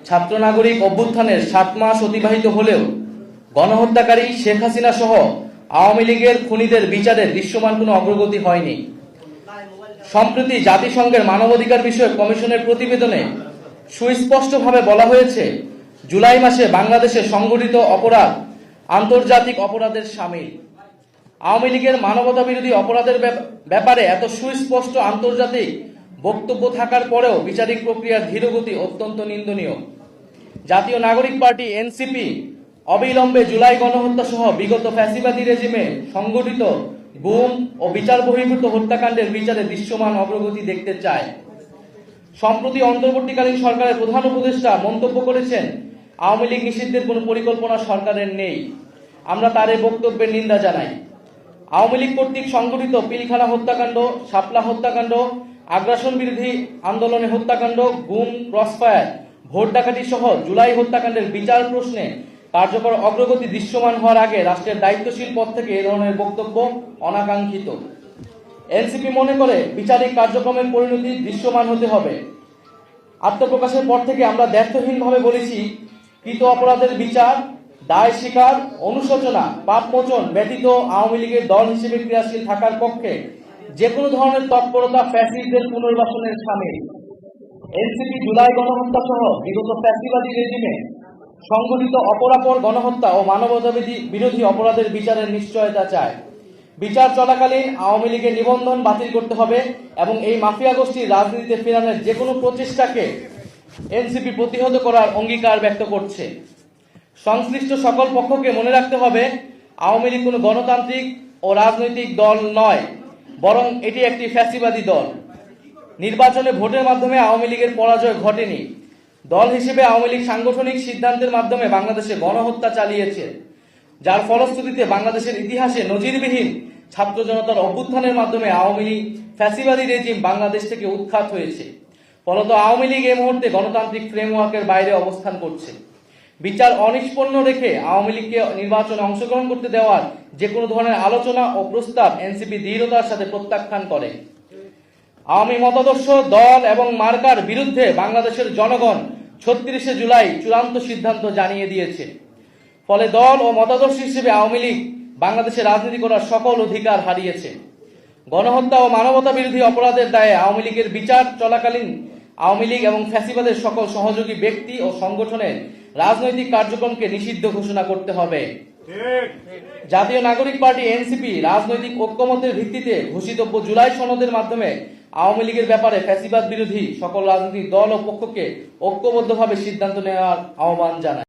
ছাত্র নাগরিক অভ্যুত্থানের 7 মাস অতিবাহিত হলেও গণহত্যাকারী শেখ হাসিনা সহ আওয়ামী লীগের খুনিদের বিচারে দৃশ্যমান কোনো অগ্রগতি হয়নি। সম্প্রতি জাতিসংঘের মানবাধিকার বিষয়ক কমিশনের প্রতিবেদনে সুস্পষ্টভাবে বলা হয়েছে, জুলাই মাসে বাংলাদেশে সংগঠিত অপরাধ আন্তর্জাতিক অপরাধের শামিল। আওয়ামী লীগের মানবতাবিরোধী অপরাধের ব্যাপারে এত সুস্পষ্ট আন্তর্জাতিক বক্তব্য থাকার পরেও বিচারিক প্রক্রিয়ার ধীরগতি অত্যন্ত নিন্দনীয়। জাতীয় নাগরিক পার্টি এনসিপি অবিলম্বে জুলাই গণহত্যা সহ বিগত ফ্যাসিবাদী রেজিমে সংগঠিত গুম ও বিচার বহির্ভূত হত্যাকাণ্ডের বিচারে দৃশ্যমান অগ্রগতি দেখতে চায়। সম্প্রতি অন্তর্বর্তীকালীন সরকারের প্রধান উপদেষ্টা মন্তব্য করেছেন, আওয়ামী লীগ নিষিদ্ধের কোনো পরিকল্পনা সরকারের নেই। আমরা তার এই বক্তব্যের নিন্দা জানাই। আওয়ামী লীগ কর্তৃক সংগঠিত পিলখানা হত্যাকাণ্ড, শাপলা হত্যাকাণ্ড, আগ্রাসন বিরোধী আন্দোলনে হত্যাকাণ্ড, গুম, ক্রসফায়ার, ভোট ডাকাতি সহ জুলাই হত্যাকাণ্ডের বিচার প্রশ্নে কার্যকর অগ্রগতি দৃশ্যমান হওয়ার আগে রাষ্ট্রের দায়িত্বশীল পদ থেকে এ ধরনের বক্তব্য অনাকাঙ্ক্ষিত। এনসিপি মনে করে বিচারিক কার্যক্রমের পরিণতি দৃশ্যমান হতে হবে। আত্মপ্রকাশের পর থেকে আমরা দ্ব্যর্থহীনভাবে বলেছি, কৃত অপরাধের বিচার, দায় স্বীকার, অনুশোচনা, পাপ মোচন ব্যতীত আওয়ামী লীগের দল হিসেবে ক্রিয়াশীল থাকার পক্ষে যে কোনো ধরনের তৎপরতা ফ্যাসিস্টদের পুনর্বাসনের শামিল। এনসিপি জুলাই গণহত্যা সহ বিগত ফ্যাসিবাদী রেজিমে সংগঠিত অপরাপর গণহত্যা ও মানবতা বিরোধী অপরাধের বিচারের নিশ্চয়তা চায়। বিচার চলাকালীন আওয়ামী লীগের নিবন্ধন বাতিল করতে হবে এবং এই মাফিয়া গোষ্ঠীর রাজনীতিতে ফেরানোর যে কোনো প্রচেষ্টাকে এনসিপি প্রতিহত করার অঙ্গীকার ব্যক্ত করছে। সংশ্লিষ্ট সকল পক্ষকে মনে রাখতে হবে, আওয়ামী লীগ কোনো গণতান্ত্রিক ও রাজনৈতিক দল নয়, বরং এটি একটি ফ্যাসিবাদী দল। নির্বাচনে ভোটের মাধ্যমে আওয়ামী লীগের পরাজয় ঘটেনি। দল হিসেবে আওয়ামী লীগ সাংগঠনিক সিদ্ধান্তের মাধ্যমে বাংলাদেশে গণহত্যা চালিয়েছে, যার ফলশ্রুতিতে বাংলাদেশের ইতিহাসে নজিরবিহীন ছাত্র জনতার অভ্যুত্থানের মাধ্যমে আওয়ামী লীগ ফ্যাসিবাদী রেজিম বাংলাদেশ থেকে উৎখাত হয়েছে। ফলত আওয়ামী লীগ এই মুহূর্তে গণতান্ত্রিক ফ্রেমওয়ার্কের বাইরে অবস্থান করছে। বিচার অনিষ্পন্ন রেখে আওয়ামী লীগকে নির্বাচনে অংশগ্রহণ করতে দেওয়ার যে কোনো ধরনের আলোচনা ও প্রস্তাব এনসিপি দৃঢ়তার সাথে প্রত্যাখ্যান করে। আওয়ামী মতাদর্শ, দল এবং মার্কার বিরুদ্ধে বাংলাদেশের জনগণ ৩৬শে জুলাই চূড়ান্ত সিদ্ধান্ত জানিয়ে দিয়েছে। ফলে দল ও মতাদর্শ হিসেবে আওয়ামী লীগ বাংলাদেশে রাজনীতি করার সকল অধিকার হারিয়েছে। গণহত্যা ও মানবতা বিরোধী অপরাধের দায়ে আওয়ামী লীগের বিচার চলাকালীন আওয়ামী লীগ এবং ফ্যাসিবাদের সকল সহযোগী ব্যক্তি ও সংগঠনের রাজনৈতিক কার্যক্রমকে নিষিদ্ধ ঘোষণা করতে হবে। জাতীয় নাগরিক পার্টি এনসিপি রাজনৈতিক ঐক্যমতের ভিত্তিতে ঘোষিতব্য জুলাই সনদের মাধ্যমে আওয়ামী লীগের ব্যাপারে ফ্যাসিবাদ বিরোধী সকল রাজনৈতিক দল ও পক্ষকে ঐক্যবদ্ধভাবে সিদ্ধান্ত নেওয়ার আহ্বান জানায়।